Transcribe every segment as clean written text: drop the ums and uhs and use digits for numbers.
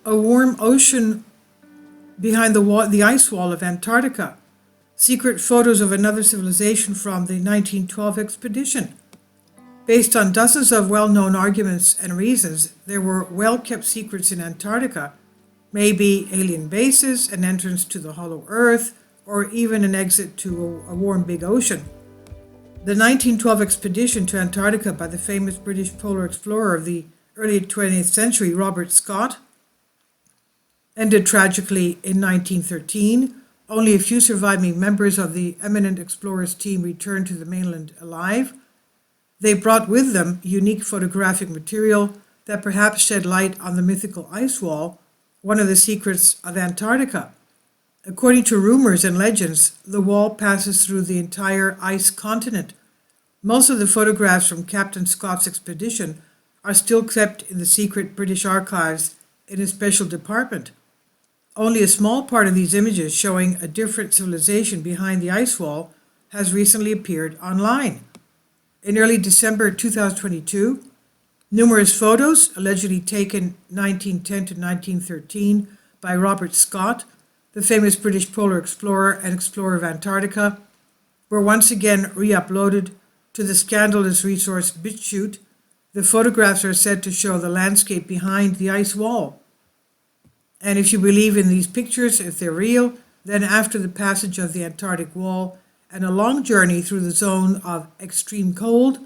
A warm ocean behind the ice wall of Antarctica. Secret photos of another civilization from the 1912 expedition. Based on dozens of well-known arguments and reasons, there were well-kept secrets in Antarctica, maybe alien bases, an entrance to the hollow earth, or even an exit to a warm big ocean. The 1912 expedition to Antarctica by the famous British polar explorer of the early 20th century, Robert Scott, ended tragically in 1913. Only a few surviving members of the eminent explorers team returned to the mainland alive. They brought with them unique photographic material that perhaps shed light on the mythical ice wall, one of the secrets of Antarctica. According to rumors and legends, the wall passes through the entire ice continent. Most of the photographs from Captain Scott's expedition are still kept in the secret British archives in a special department. Only a small part of these images showing a different civilization behind the ice wall has recently appeared online. In early December 2022, numerous photos, allegedly taken 1910 to 1913 by Robert Scott, the famous British polar explorer and explorer of Antarctica, were once again re-uploaded to the scandalous resource BitChute. The photographs are said to show the landscape behind the ice wall. And if you believe in these pictures, if they're real, then after the passage of the Antarctic wall and a long journey through the zone of extreme cold,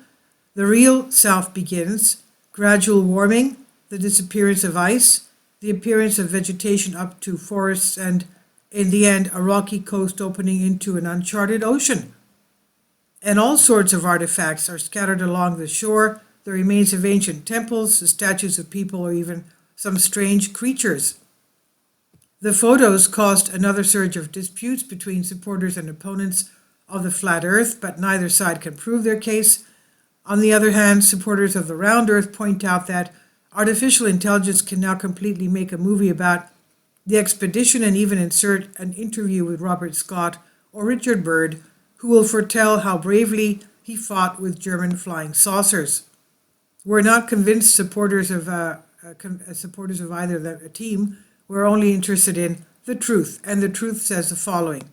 the real South begins: gradual warming, the disappearance of ice, the appearance of vegetation up to forests, and in the end, a rocky coast opening into an uncharted ocean. And all sorts of artifacts are scattered along the shore, the remains of ancient temples, the statues of people, or even some strange creatures. The photos caused another surge of disputes between supporters and opponents of the flat earth, but neither side can prove their case. On the other hand, supporters of the round earth point out that artificial intelligence can now completely make a movie about the expedition and even insert an interview with Robert Scott or Richard Byrd, who will foretell how bravely he fought with German flying saucers. We're not convinced supporters of either the team. We're only interested in the truth, and the truth says the following.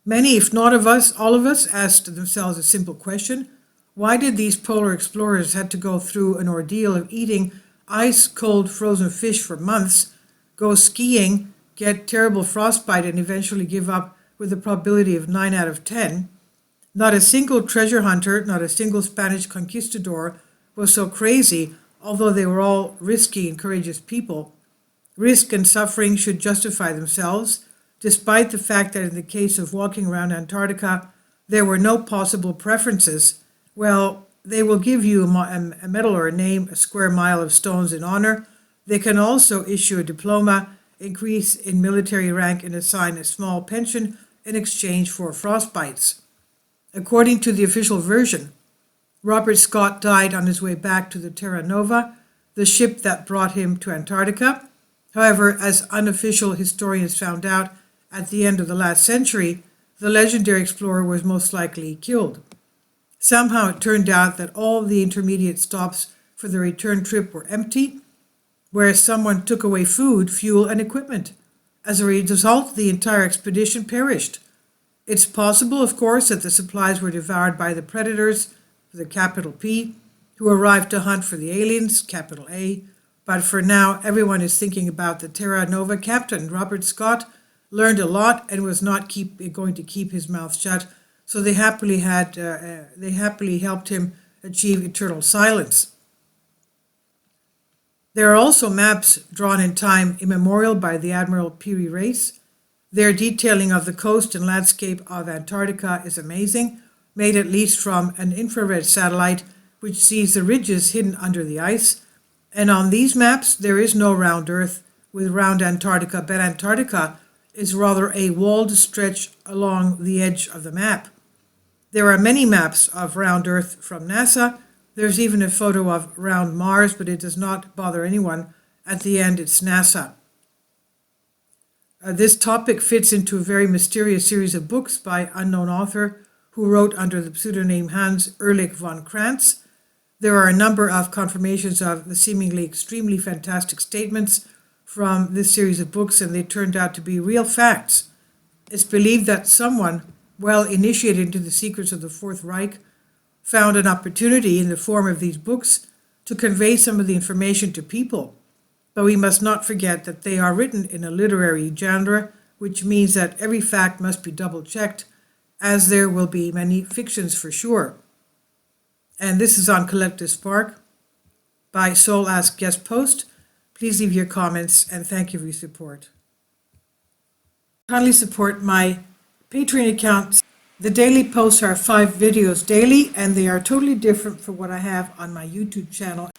Many, if not all of us, asked themselves a simple question: why did these polar explorers have to go through an ordeal of eating ice-cold frozen fish for months, go skiing, get terrible frostbite, and eventually give up with a probability of 9 out of 10? Not a single treasure hunter, not a single Spanish conquistador was so crazy, although they were all risky and courageous people. Risk and suffering should justify themselves, despite the fact that in the case of walking around Antarctica, there were no possible preferences. Well, they will give you a medal or a name, a square mile of stones in honor. They can also issue a diploma, increase in military rank, and assign a small pension in exchange for frostbites. According to the official version, Robert Scott died on his way back to the Terra Nova, the ship that brought him to Antarctica. However, as unofficial historians found out at the end of the last century, the legendary explorer was most likely killed. Somehow it turned out that all the intermediate stops for the return trip were empty, whereas someone took away food, fuel, and equipment. As a result, the entire expedition perished. It's possible, of course, that the supplies were devoured by the predators, with a capital P, who arrived to hunt for the aliens, capital A. But for now, everyone is thinking about the Terra Nova captain. Robert Scott learned a lot and was not going to keep his mouth shut, so they happily helped him achieve eternal silence. There are also maps drawn in time immemorial by the Admiral Peary Race. Their detailing of the coast and landscape of Antarctica is amazing, made at least from an infrared satellite which sees the ridges hidden under the ice. And on these maps, there is no round Earth with round Antarctica, but Antarctica is rather a walled stretch along the edge of the map. There are many maps of round Earth from NASA. There's even a photo of round Mars, but it does not bother anyone. At the end, it's NASA. This topic fits into a very mysterious series of books by unknown author who wrote under the pseudonym Hans Ehrlich von Kranz. There are a number of confirmations of the seemingly extremely fantastic statements from this series of books, and they turned out to be real facts. It's believed that someone well initiated into the secrets of the Fourth Reich found an opportunity in the form of these books to convey some of the information to people. But we must not forget that they are written in a literary genre, which means that every fact must be double-checked, as there will be many fictions for sure. And this is on Collective Spark by Soul Ask Guest Post. Please leave your comments, and thank you for your support. Kindly support my Patreon account. The daily posts are 5 videos daily, and they are totally different from what I have on my YouTube channel.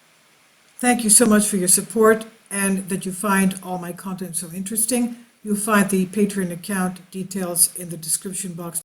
Thank you so much for your support, and that you find all my content so interesting. You'll find the Patreon account details in the description box.